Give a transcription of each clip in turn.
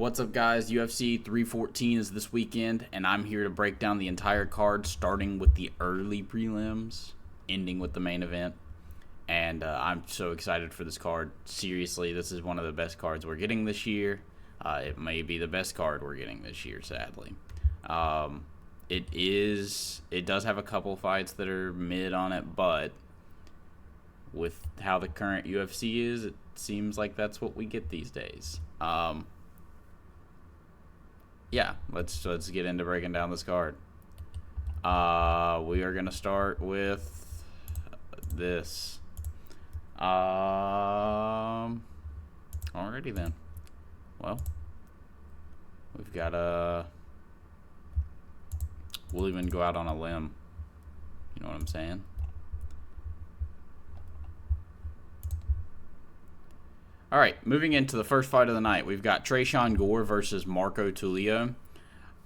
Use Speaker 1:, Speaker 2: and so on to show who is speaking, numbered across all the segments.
Speaker 1: What's up, guys? UFC 314 is this weekend, and I'm here to break down the entire card, starting with the early prelims, ending with the main event. And I'm so excited for this card. Seriously, this is one of the best cards we're getting this year. It may be the best card we're getting this year, sadly. It does have a couple fights that are mid on it, but with how the current UFC is, it seems like that's what we get these days. Yeah, let's get into breaking down this card. We are gonna start with this. Alrighty then. Well, we've got we'll even go out on a limb. You know what I'm saying? All right, moving into the first fight of the night, we've got Tresean Gore versus Marco Tulio.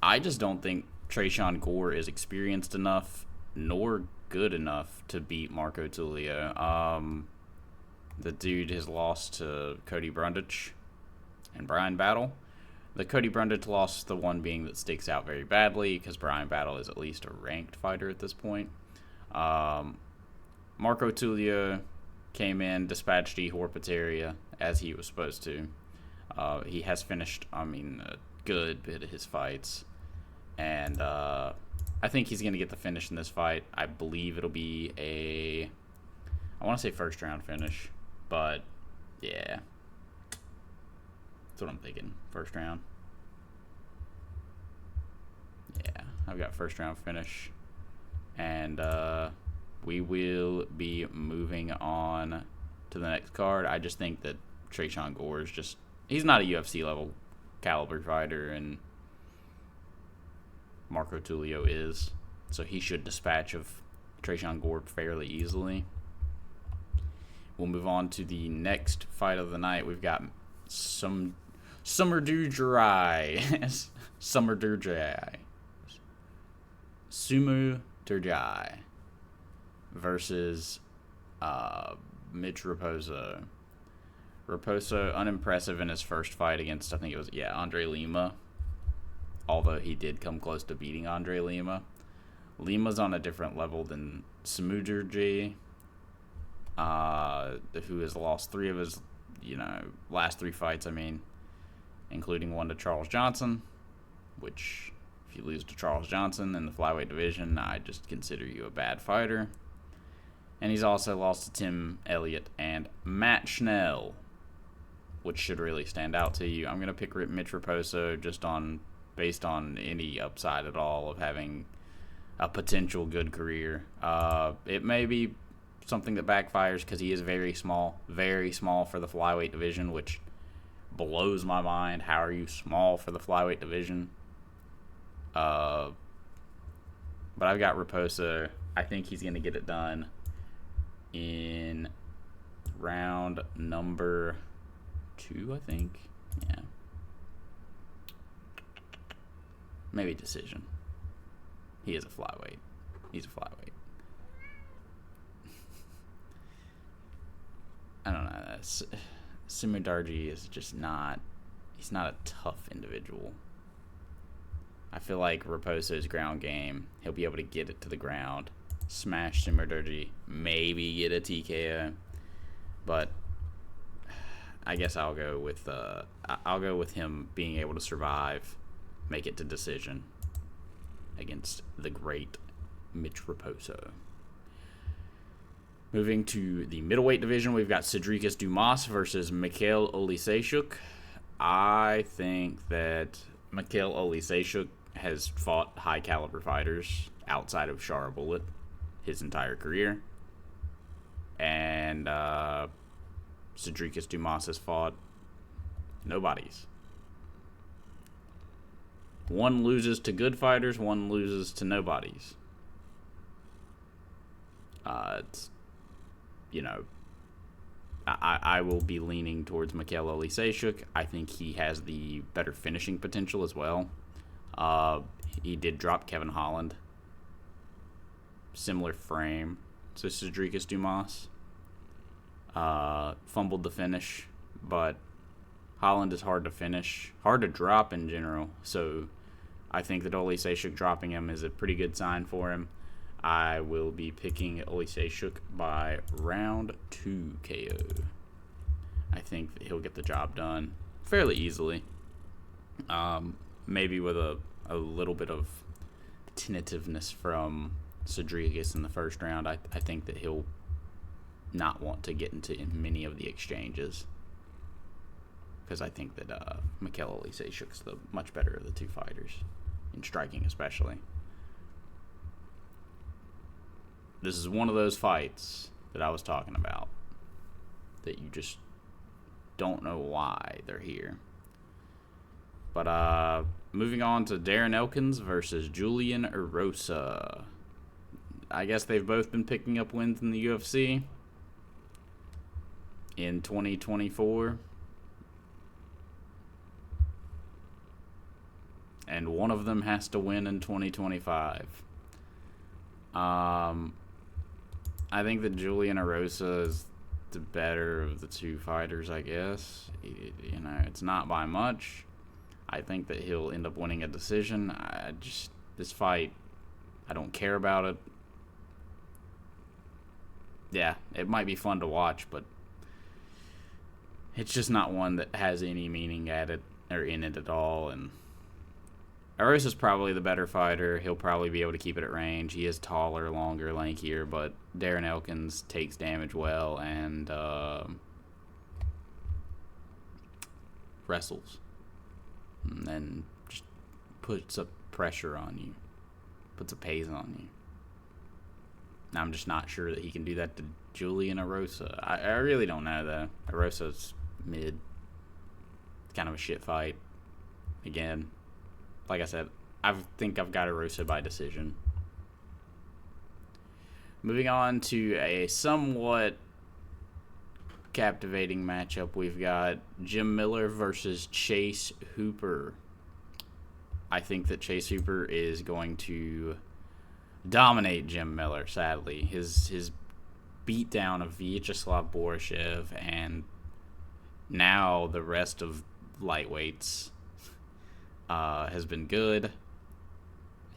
Speaker 1: I just don't think Tresean Gore is experienced enough nor good enough to beat Marco Tulio. The dude has lost to Cody Brundage and Brian Battle. The Cody Brundage loss, the one being that sticks out very badly because Brian Battle is at least a ranked fighter at this point. Marco Tulio came in, dispatched E. Horpataria as he was supposed to. He has finished, a good bit of his fights. And I think he's going to get the finish in this fight. I believe it'll be I want to say first round finish. But, yeah. That's what I'm thinking. First round. Yeah, I've got first round finish. And we will be moving on to the next card. I just think that Tresean Gore is he's not a UFC level caliber fighter, and Marco Tulio is. So he should dispatch of Tresean Gore fairly easily. We'll move on to the next fight of the night. We've got Sumer Durjai. Sumer Durjai versus Mitch Raposo. Raposo, unimpressive in his first fight against, I think it was, Andre Lima. Although he did come close to beating Andre Lima. Lima's on a different level than Sumer Durjai, who has lost three of his, last three fights, including one to Charles Johnson, which, if you lose to Charles Johnson in the flyweight division, I just consider you a bad fighter. And he's also lost to Tim Elliott and Matt Schnell, which should really stand out to you. I'm going to pick Mitch Raposo based on any upside at all of having a potential good career. It may be something that backfires because he is very small for the flyweight division, which blows my mind. How are you small for the flyweight division? But I've got Raposo. I think he's going to get it done in round number 2, I think. Yeah. Maybe decision. He is a flyweight. He's a flyweight. I don't know. Sumer Durjai is just not... He's not a tough individual. I feel like Raposo's ground game, he'll be able to get it to the ground, smash Sumer Durjai, maybe get a TKO. But I guess I'll go with him being able to survive, make it to decision against the great Mitch Raposo. Moving to the middleweight division, we've got Cedricus Dumas versus Mikhail Olisejczuk. I think that Mikhail Olisejczuk has fought high-caliber fighters outside of Shara Bullet his entire career. And Cedricus Dumas has fought nobodies. One loses to good fighters, one loses to nobodies. I will be leaning towards Mikhail Olisejczuk. I think he has the better finishing potential as well. He did drop Kevin Holland. Similar frame to Cedricus Dumas. Fumbled the finish, but Holland is hard to finish, hard to drop in general. So I think that Olisejczuk dropping him is a pretty good sign for him. I will be picking Olisejczuk by round 2 KO. I think that he'll get the job done fairly easily. Maybe with a little bit of tentativeness from Rodriguez in the first round. I think that he'll not want to get into many of the exchanges, because I think that Mikel Olisejczuk's the much better of the two fighters, in striking especially. This is one of those fights that I was talking about that you just don't know why they're here. But moving on to Darren Elkins versus Julian Erosa. I guess they've both been picking up wins in the UFC in 2024. And one of them has to win in 2025. I think that Julian Erosa is the better of the two fighters, I guess. You know, it's not by much. I think that he'll end up winning a decision. This fight, I don't care about it. Yeah, it might be fun to watch, but it's just not one that has any meaning at it or in it at all. And Erosa's probably the better fighter. He'll probably be able to keep it at range. He is taller, longer, lankier, but Darren Elkins takes damage well and wrestles. And then just puts a pressure on you. Puts a pace on you. And I'm just not sure that he can do that to Julian Erosa. I really don't know, though. Erosa's mid. It's kind of a shit fight. Again, like I said, I think I've got Erosa by decision. Moving on to a somewhat captivating matchup, we've got Jim Miller versus Chase Hooper. I think that Chase Hooper is going to dominate Jim Miller, sadly. His beatdown of Vyacheslav Borishev and now the rest of lightweights has been good.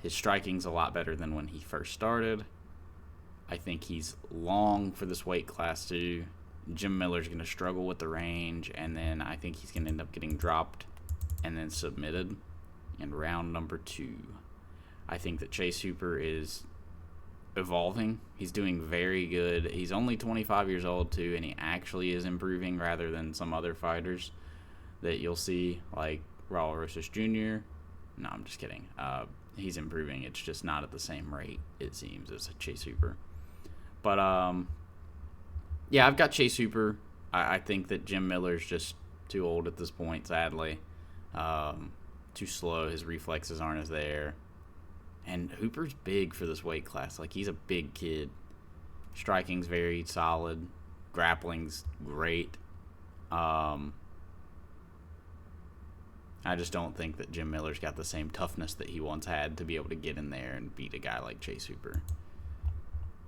Speaker 1: His striking's a lot better than when he first started. I think he's long for this weight class too. Jim Miller's going to struggle with the range, and then I think he's going to end up getting dropped and then submitted in round number 2. I think that Chase Hooper is evolving. He's doing very good. He's only 25 years old too, and he actually is improving rather than some other fighters that you'll see, like Raul Rosas Jr. No, I'm just kidding. He's improving. It's just not at the same rate, it seems, as Chase Hooper. But, yeah, I've got Chase Hooper. I think that Jim Miller's just too old at this point, sadly. Too slow. His reflexes aren't as there. And Hooper's big for this weight class. Like, he's a big kid. Striking's very solid. Grappling's great. I just don't think that Jim Miller's got the same toughness that he once had to be able to get in there and beat a guy like Chase Hooper.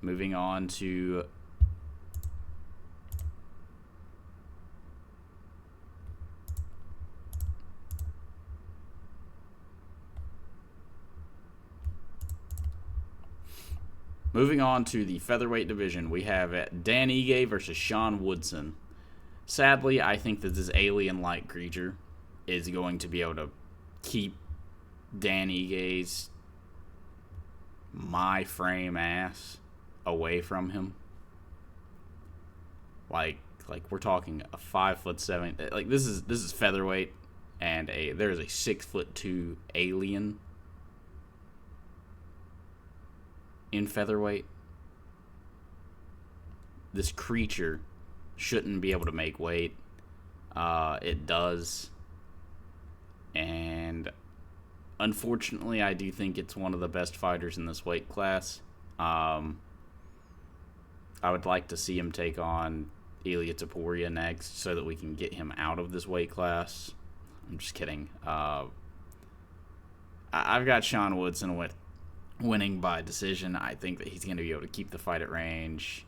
Speaker 1: Moving on to the featherweight division, we have Dan Ige versus Sean Woodson. Sadly, I think that this alien-like creature is going to be able to keep Dan Ige's my frame ass away from him. Like we're talking a 5'7", like this is featherweight, and there is a 6'2" alien in featherweight. This creature shouldn't be able to make weight. It does. And unfortunately, I do think it's one of the best fighters in this weight class. I would like to see him take on Ilia Topuria next so that we can get him out of this weight class. I'm just kidding. I've got Sean Woodson winning by decision. I think that he's going to be able to keep the fight at range,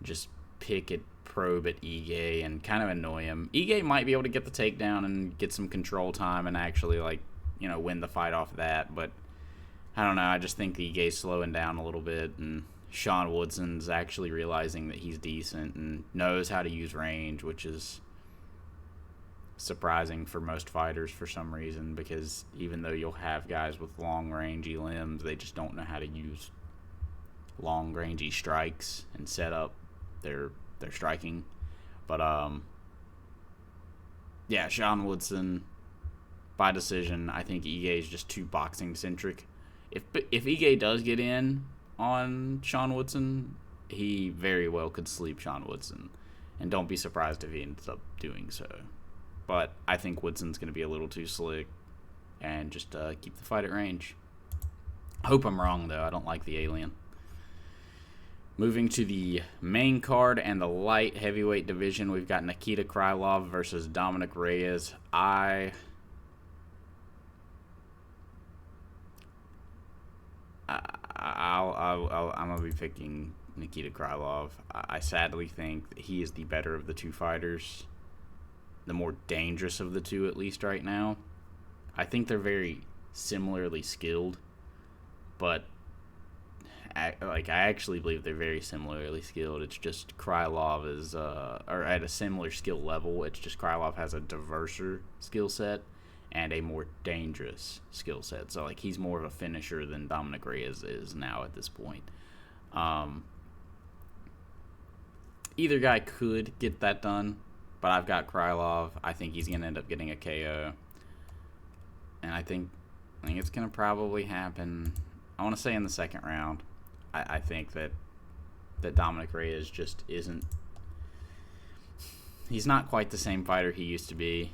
Speaker 1: just pick at probe at Ige and kind of annoy him. Ige might be able to get the takedown and get some control time and actually, like, win the fight off of that. But I don't know. I just think Ige's slowing down a little bit, and Sean Woodson's actually realizing that he's decent and knows how to use range, which is surprising for most fighters for some reason, because even though you'll have guys with long rangey limbs, they just don't know how to use long rangey strikes and set up their striking. But yeah, Sean Woodson by decision. I think Ige is just too boxing centric. If Ige does get in on Sean Woodson, he very well could sleep Sean Woodson, and don't be surprised if he ends up doing so. But I think Woodson's going to be a little too slick and just keep the fight at range. I hope I'm wrong, though. I don't like the alien. Moving to the main card and the light heavyweight division, we've got Nikita Krylov versus Dominic Reyes. I'm going to be picking Nikita Krylov. I sadly think that he is the better of the two fighters. The more dangerous of the two, at least right now. I think they're very similarly skilled, but I actually believe they're very similarly skilled. It's just Krylov is, or at a similar skill level. It's just Krylov has a diverser skill set and a more dangerous skill set. So, like, he's more of a finisher than Dominic Reyes is now at this point. Either guy could get that done, but I've got Krylov. I think he's going to end up getting a KO. And I think it's going to probably happen, I want to say in the second round. I think that Dominic Reyes just isn't... He's not quite the same fighter he used to be.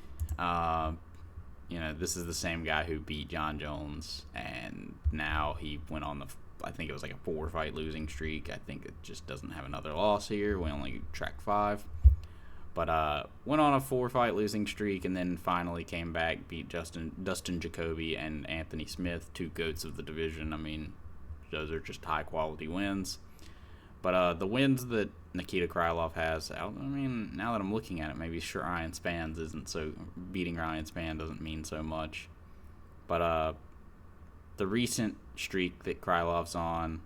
Speaker 1: This is the same guy who beat John Jones, and now he went on I think it was like a 4-fight losing streak. I think it just doesn't have another loss here. We only track 5. But went on a 4-fight losing streak, and then finally came back, beat Dustin Jacoby and Anthony Smith, 2 GOATs of the division. I mean, those are just high-quality wins. But the wins that Nikita Krylov has, I mean, now that I'm looking at it, maybe sure Ryan Spans isn't so... Beating Ryan Spann doesn't mean so much. But the recent streak that Krylov's on,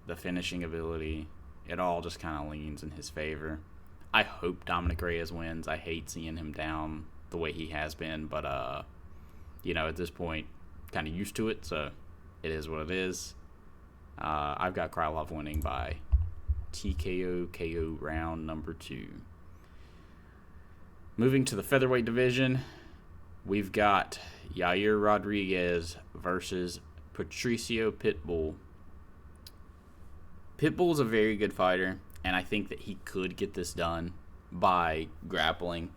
Speaker 1: the finishing ability, it all just kind of leans in his favor. I hope Dominic Reyes wins. I hate seeing him down the way he has been, but, at this point, kind of used to it, so it is what it is. I've got Krylov winning by TKO KO round number 2. Moving to the featherweight division, we've got Yair Rodriguez versus Patricio Pitbull. Pitbull's a very good fighter, and I think that he could get this done by grappling.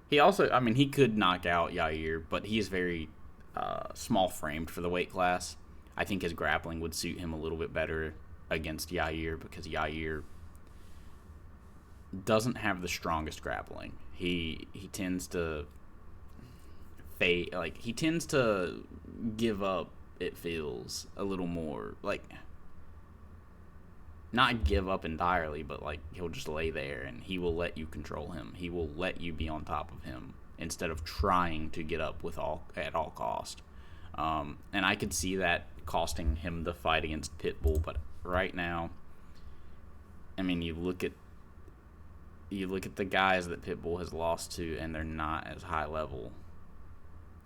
Speaker 1: He also, he could knock out Yair, but he is very small-framed for the weight class. I think his grappling would suit him a little bit better against Yair, because Yair doesn't have the strongest grappling. He tends to fade, he tends to give up, it feels, a little more, not give up entirely, but he'll just lay there and he will let you control him. He will let you be on top of him instead of trying to get up at all cost. And I could see that costing him the fight against Pitbull, but right now, you look at the guys that Pitbull has lost to, and they're not as high level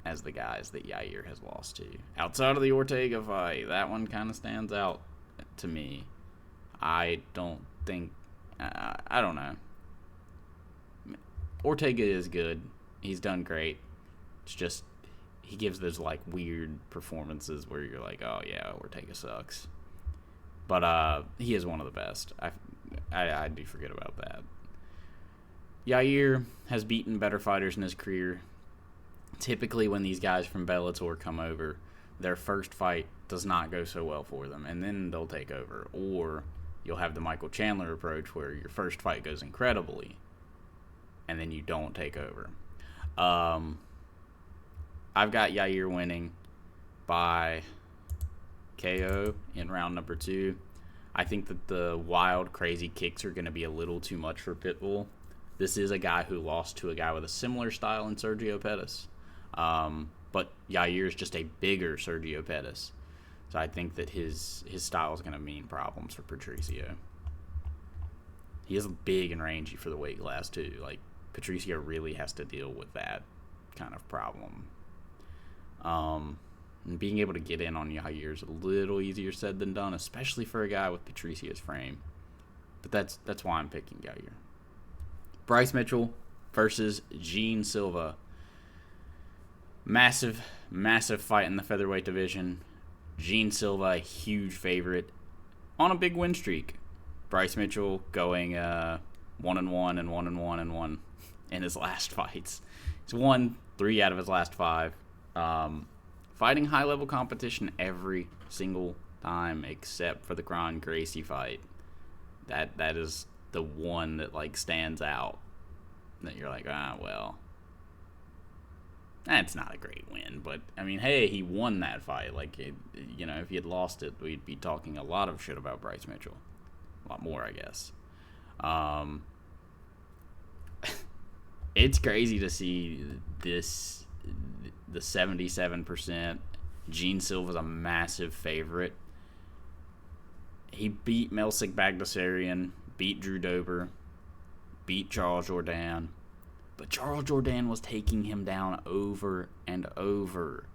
Speaker 1: as the guys that Yair has lost to. Outside of the Ortega fight, that one kind of stands out to me. I don't think... I don't know. Ortega is good. He's done great. It's just he gives those weird performances where you're like, oh yeah, Ortega sucks. But he is one of the best. I do forget about that. Yair has beaten better fighters in his career. Typically when these guys from Bellator come over, their first fight does not go so well for them, and then they'll take over. Or you'll have the Michael Chandler approach where your first fight goes incredibly, and then you don't take over. I've got Yair winning by KO in round number 2. I think that the wild, crazy kicks are going to be a little too much for Pitbull. This is a guy who lost to a guy with a similar style in Sergio Pettis. But Yair is just a bigger Sergio Pettis. So I think that his style is going to mean problems for Patricio. He is big and rangy for the weight class, too. Like, Patricio really has to deal with that kind of problem. And being able to get in on Yair is a little easier said than done, especially for a guy with Patricio's frame. But that's why I'm picking Yair. Bryce Mitchell versus Gene Silva. Massive, massive fight in the featherweight division. Gene Silva, a huge favorite, on a big win streak. Bryce Mitchell going 1-1 and 1-1 in his last fights. He's won 3 out of his last 5. Fighting high-level competition every single time except for the Kron Gracie fight. That is the one that like stands out. That you're like, well, that's not a great win. But I mean, hey, he won that fight. Like, if he had lost it, we'd be talking a lot of shit about Bryce Mitchell. A lot more, I guess. It's crazy to see this. The 77%. Gene Silva's a massive favorite. He beat Melsik Bagdasarian, beat Drew Dober, beat Charles Jourdain. But Charles Jourdain was taking him down over and over.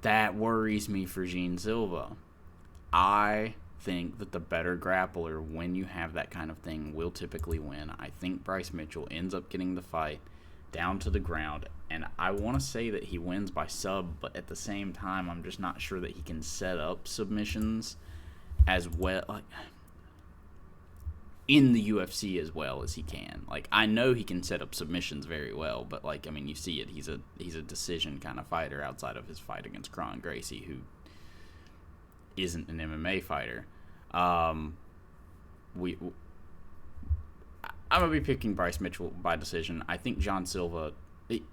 Speaker 1: That worries me for Gene Silva. I think that the better grappler, when you have that kind of thing, will typically win. I think Bryce Mitchell ends up getting the fight down to the ground, and I want to say that he wins by sub, but at the same time, I'm just not sure that he can set up submissions as well, like, in the UFC as well as he can. Like, I know he can set up submissions very well, but like, I mean, you see it. He's a decision kind of fighter outside of his fight against Kron Gracie, who isn't an MMA fighter. I'm going to be picking Bryce Mitchell by decision. I think John Silva,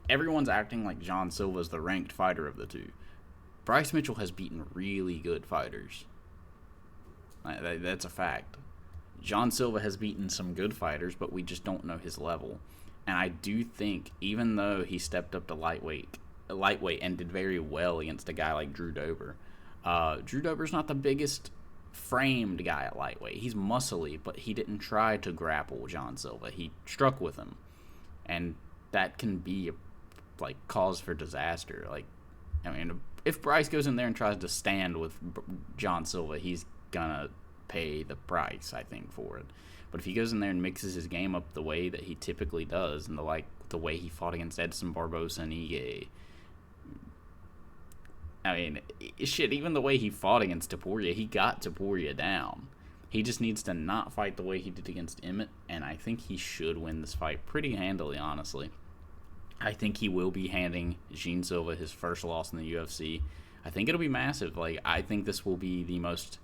Speaker 1: everyone's acting like John Silva's the ranked fighter of the two. Bryce Mitchell has beaten really good fighters. That's a fact. John Silva has beaten some good fighters, but we just don't know his level. And I do think, even though he stepped up to lightweight and did very well against a guy like Drew Dober, Drew Dober's not the biggest framed guy at lightweight. He's muscly, but he didn't try to grapple John Silva. He struck with him, and that can be a cause for disaster. Like, I mean, if Bryce goes in there and tries to stand with John Silva, he's gonna pay the price, I think, for it. But if he goes in there and mixes his game up the way that he typically does, and the way he fought against Edson Barbosa and Ige, I mean, shit, even the way he fought against Topuria, he got Topuria down. He just needs to not fight the way he did against Emmett, and I think he should win this fight pretty handily, honestly. I think he will be handing Gene Silva his first loss in the UFC. I think it'll be massive. Like, I think this will be the most,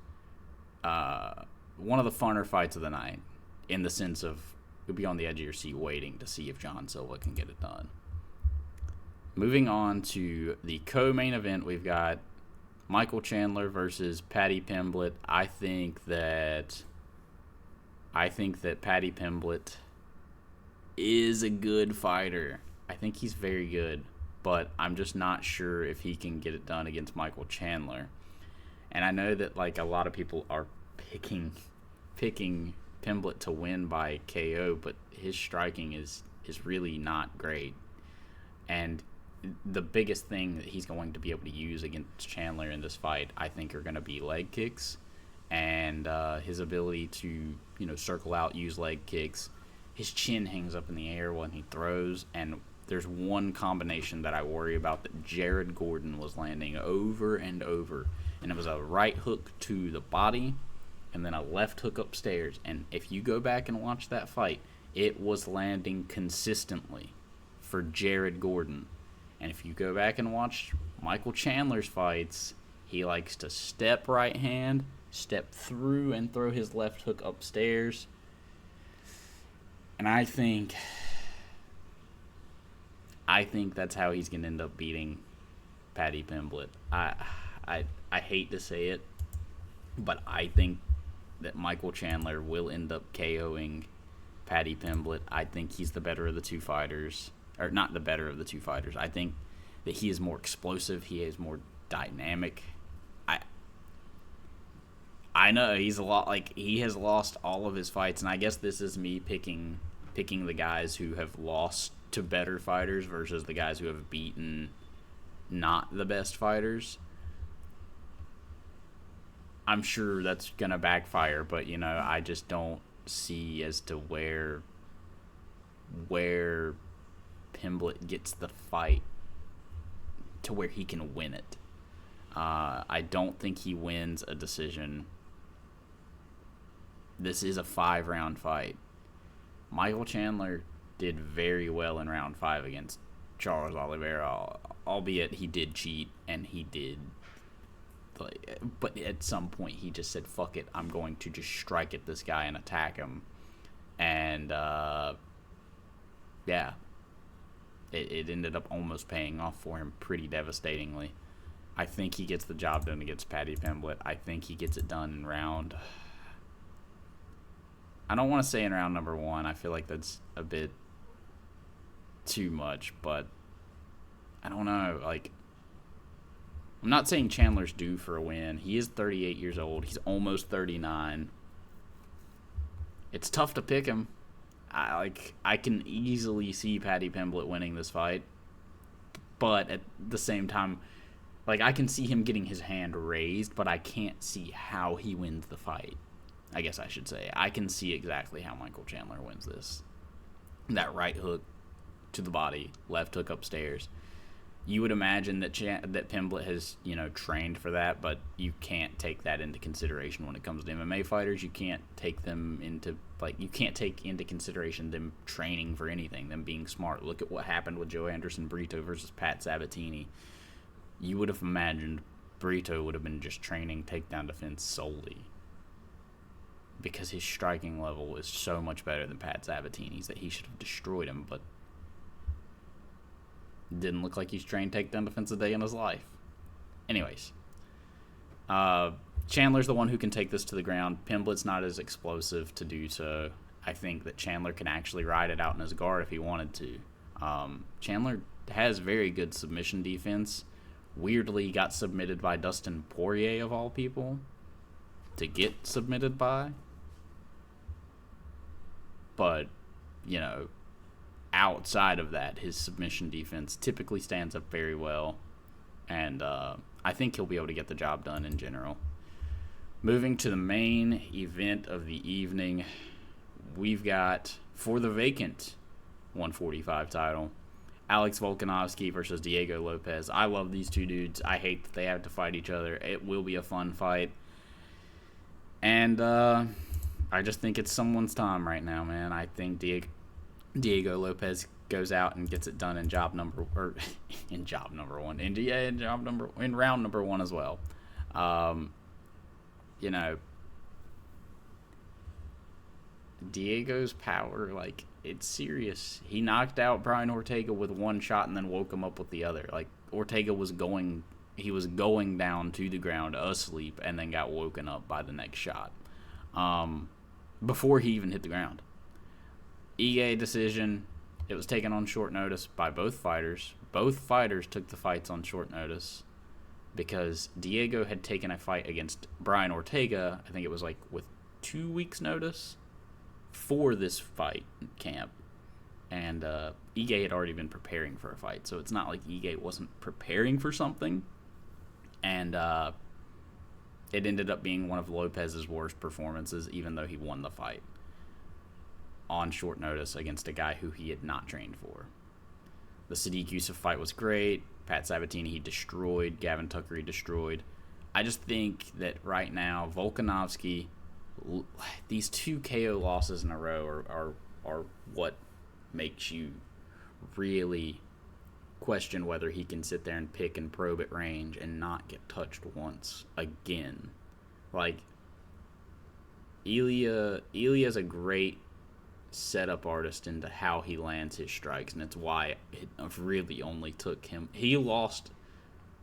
Speaker 1: one of the funner fights of the night, in the sense of you'll be on the edge of your seat waiting to see if John Silva can get it done. Moving on to the co-main event, we've got Michael Chandler versus Paddy Pimblett. I think that Paddy Pimblett is a good fighter. I think he's very good, but I'm just not sure if he can get it done against Michael Chandler. And I know that a lot of people are picking Pimblett to win by KO, but his striking is really not great. And the biggest thing that he's going to be able to use against Chandler in this fight, I think, are going to be leg kicks, and his ability to, circle out, use leg kicks. His chin hangs up in the air when he throws, and there's one combination that I worry about that Jared Gordon was landing over and over, and it was a right hook to the body and then a left hook upstairs. And if you go back and watch that fight, it was landing consistently for Jared Gordon. And if you go back and watch Michael Chandler's fights, he likes to step right hand, step through, and throw his left hook upstairs. And I think that's how he's going to end up beating Paddy Pimblett. I hate to say it, but I think that Michael Chandler will end up KOing Paddy Pimblett. I think he's the better of the two fighters. Or not the better of the two fighters. I think that he is more explosive. He is more dynamic. I know he's a lot like he has lost all of his fights, and I guess this is me picking the guys who have lost to better fighters versus the guys who have beaten not the best fighters. I'm sure that's gonna backfire, but I just don't see as to where Pimblett gets the fight to where he can win it. I don't think he wins a decision. This is a 5-round fight. Michael Chandler did very well in round 5 against Charles Oliveira, albeit he did cheat and he did. But at some point he just said, "Fuck it, I'm going to just strike at this guy and attack him," and yeah, it ended up almost paying off for him pretty devastatingly. I think he gets the job done against Paddy Pimblett. I think he gets it done in round. I don't want to say in round number 1. I feel like that's a bit too much, but I don't know. Like, I'm not saying Chandler's due for a win. He is 38 years old. He's almost 39. It's tough to pick him. I can easily see Paddy Pimblett winning this fight, but at the same time, I can see him getting his hand raised, but I can't see how he wins the fight. I guess I should say. I can see exactly how Michael Chandler wins this. That right hook to the body, left hook upstairs. You would imagine that that Pimblett has, trained for that, but you can't take that into consideration when it comes to MMA fighters. You can't take them into, you can't take into consideration them training for anything, them being smart. Look at what happened with Joe Anderson Brito versus Pat Sabatini. You would have imagined Brito would have been just training takedown defense solely, because his striking level is so much better than Pat Sabatini's that he should have destroyed him, but didn't look like he's trained takedown defense a day in his life. Anyways, Chandler's the one who can take this to the ground. Pimblett's not as explosive to do so. I think that Chandler can actually ride it out in his guard if he wanted to. Chandler has very good submission defense. Weirdly, got submitted by Dustin Poirier, of all people, to get submitted by. But, outside of that, his submission defense typically stands up very well. And I think he'll be able to get the job done in general. Moving to the main event of the evening, we've got, for the vacant 145 title, Alex Volkanovski versus Diego Lopes. I love these two dudes. I hate that they have to fight each other. It will be a fun fight. And I just think it's someone's time right now, man. I think Diego Lopes goes out and gets it done in round number 1, in round number 1 as well. Diego's power, it's serious. He knocked out Brian Ortega with one shot and then woke him up with the other. Ortega was going down to the ground asleep and then got woken up by the next shot. Before he even hit the ground. Ige decision. It was taken on short notice by both fighters. Both fighters took the fights on short notice because Diego had taken a fight against Brian Ortega, I think it was with 2 weeks notice for this fight camp. And Ige had already been preparing for a fight, so it's not like Ige wasn't preparing for something. And it ended up being one of Lopez's worst performances, even though he won the fight on short notice against a guy who he had not trained for. The Sadiq Yusuff fight was great. Pat Sabatini, he destroyed. Gavin Tucker, he destroyed. I just think that right now, Volkanovski, these 2 KO losses in a row are what makes you really question whether he can sit there and pick and probe at range and not get touched once again. Ilya's a great setup artist into how he lands his strikes, and it's why it really only took him. He lost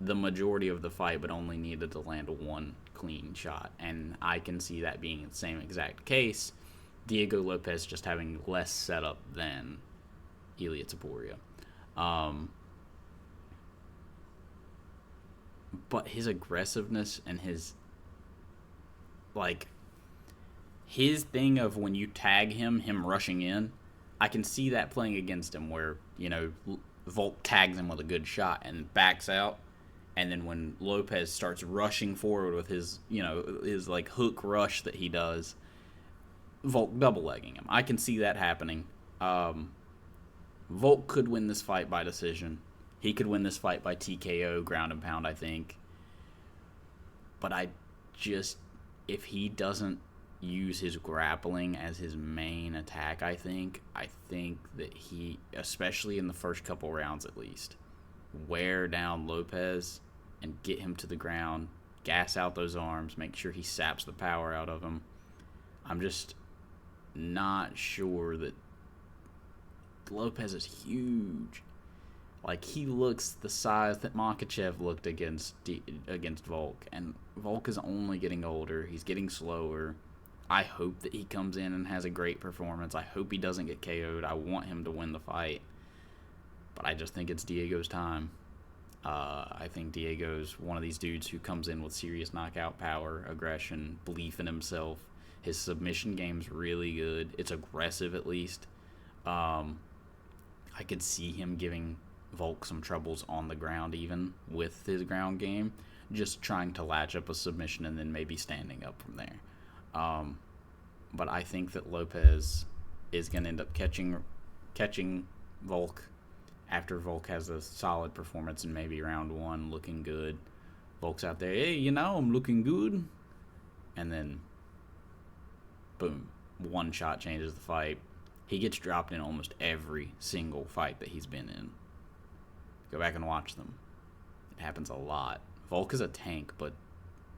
Speaker 1: the majority of the fight, but only needed to land one clean shot. And I can see that being the same exact case. Diego Lopes just having less setup than Ilia Topuria. But his aggressiveness and his thing of when you tag him rushing in, I can see that playing against him where, Volk tags him with a good shot and backs out. And then when Lopes starts rushing forward with his hook rush that he does, Volk double-legging him. I can see that happening. Volk could win this fight by decision. He could win this fight by TKO, ground and pound, I think. But if he doesn't use his grappling as his main attack, I think that he, especially in the first couple rounds at least, wear down Lopes and get him to the ground, gas out those arms, make sure he saps the power out of him. I'm just not sure that Lopes is huge. He looks the size that Makhachev looked against Volk, and Volk is only getting older. He's getting slower. I hope that he comes in and has a great performance. I hope he doesn't get KO'd. I want him to win the fight. But I just think it's Diego's time. I think Diego's one of these dudes who comes in with serious knockout power, aggression, belief in himself. His submission game's really good. It's aggressive, at least. I could see him giving Volk some troubles on the ground, even with his ground game, just trying to latch up a submission and then maybe standing up from there. But I think that Lopes is going to end up catching Volk after Volk has a solid performance in maybe round one, looking good. Volk's out there, hey, I'm looking good. And then, boom, one shot changes the fight. He gets dropped in almost every single fight that he's been in. Go back and watch them. It happens a lot. Volk is a tank, but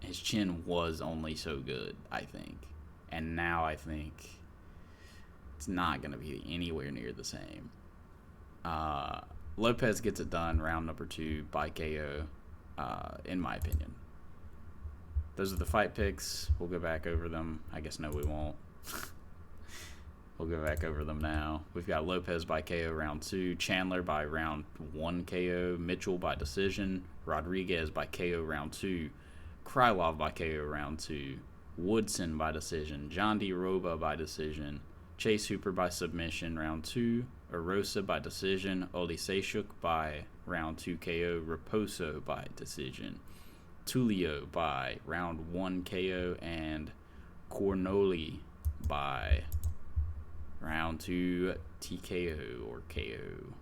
Speaker 1: his chin was only so good, I think. And now I think it's not going to be anywhere near the same. Lopes gets it done round number 2 by KO, in my opinion. Those are the fight picks. We'll go back over them. I guess no, we won't. We'll go back over them now. We've got Lopes by KO round 2, Chandler by round 1 KO, Mitchell by decision, Rodriguez by KO round 2, Krylov by KO round 2, Woodson by decision, John D. Roba by decision, Chase Hooper by submission round 2, Arosa by decision, Oliseshuk by round 2 KO, Raposo by decision, Tulio by round 1 KO, and Cornoli by round 2 TKO or KO.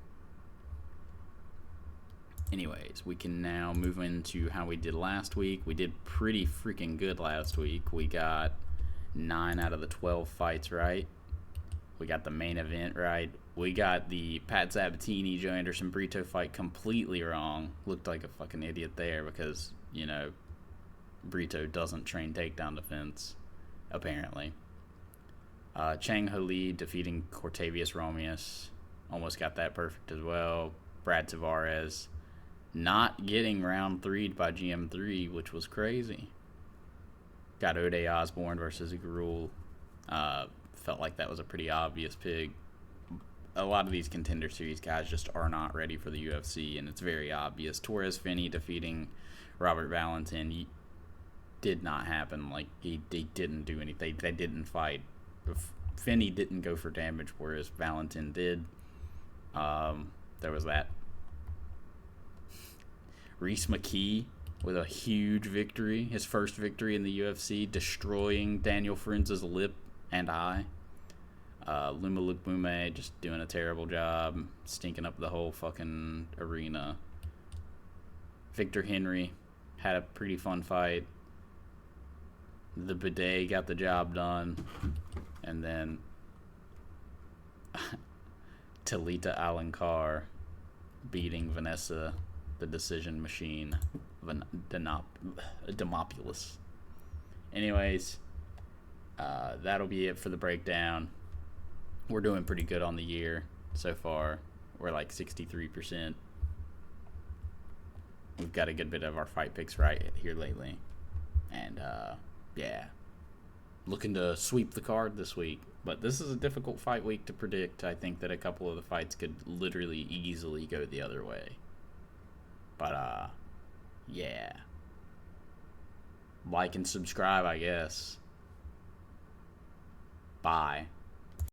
Speaker 1: Anyways, we can now move into how we did last week. We did pretty freaking good last week. We got 9 out of the 12 fights right. We got the main event right. We got the Pat Sabatini, Joe Anderson Brito fight completely wrong. Looked like a fucking idiot there because, Brito doesn't train takedown defense, apparently. Chang Ho Lee defeating Cortavius Romeus. Almost got that perfect as well. Brad Tavares not getting round 3'd by GM3, which was crazy. Got Ode Osborne versus Grul. Felt like that was a pretty obvious pick. A lot of these Contender Series guys just are not ready for the UFC, and it's very obvious. Torres Finney defeating Robert Valentin did not happen. He didn't do anything. They didn't fight. Finney didn't go for damage, whereas Valentin did. There was that. Reese McKee with a huge victory, his first victory in the UFC, destroying Daniel Frunz's lip and eye. Luma Lukmume just doing a terrible job, stinking up the whole fucking arena. Victor Henry had a pretty fun fight. The Bidet got the job done. And then Talita Alankar beating Vanessa, the decision machine, Demopoulos. Anyways, that'll be it for the breakdown. We're doing pretty good on the year so far. We're 63%. We've got a good bit of our fight picks right here lately. And, yeah, looking to sweep the card this week. But this is a difficult fight week to predict. I think that a couple of the fights could literally easily go the other way. But, yeah. Like and subscribe, I guess. Bye.